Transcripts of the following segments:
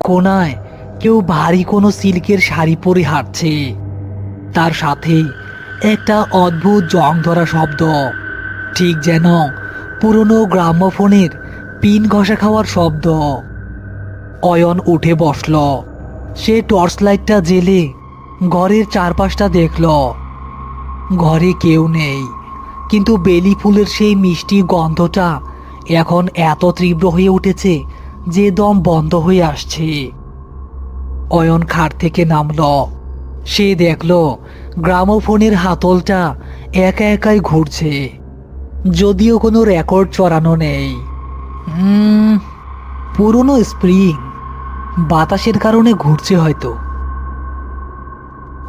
কোণায় কেউ ভারী কোনো সিল্কের শাড়ি পরে হাঁটছে। তার সাথে একটা অদ্ভুত জং ধরা শব্দ, ঠিক যেন পুরনো গ্রামোফোনের পিন ঘষা খাওয়ার শব্দ। অয়ন উঠে বসল। সে টর্চ লাইটটা জ্বেলে ঘরের চারপাশটা দেখল। ঘরে কেউ নেই, কিন্তু বেলি ফুলের সেই মিষ্টি গন্ধটা এখন এত তীব্র হয়ে উঠেছে যে দম বন্ধ হয়ে আসছে। অয়ন খাট থেকে নামল। সে দেখল গ্রামোফোনের হাতলটা একা একাই ঘুরছে, যদিও কোনো রেকর্ড চড়ানো নেই। পুরনো স্প্রিং, বাতাসের কারণে ঘুরছে হয়তো।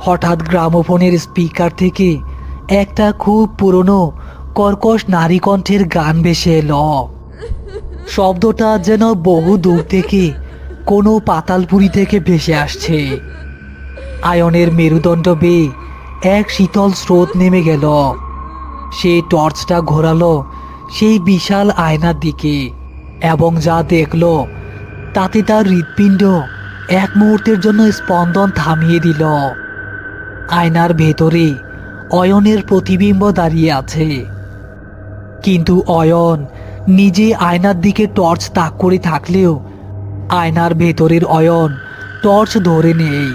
হঠাৎ গ্রামোফোনের স্পিকার থেকে একটা খুব পুরনো কর্কশ নারী কণ্ঠের গান ভেসে এলো। শব্দটা যেন বহু দূর থেকে কোনো পাতালপুরি থেকে ভেসে আসছে। আয়নের মেরুদণ্ড বেয়ে এক শীতল স্রোত নেমে গেল। সে টর্চটা ঘোরালো সেই বিশাল আয়নার দিকে, এবং যা দেখল তাতে তার হৃৎপিণ্ড এক মুহূর্তের জন্য স্পন্দন থামিয়ে দিল। আয়নার ভেতরে অয়নের প্রতিবিম্ব দাঁড়িয়ে আছে, কিন্তু অয়ন নিজে আয়নার দিকে টর্চ তাক করে থাকলেও আয়নার ভেতরের অয়ন টর্চ ধরে নেই।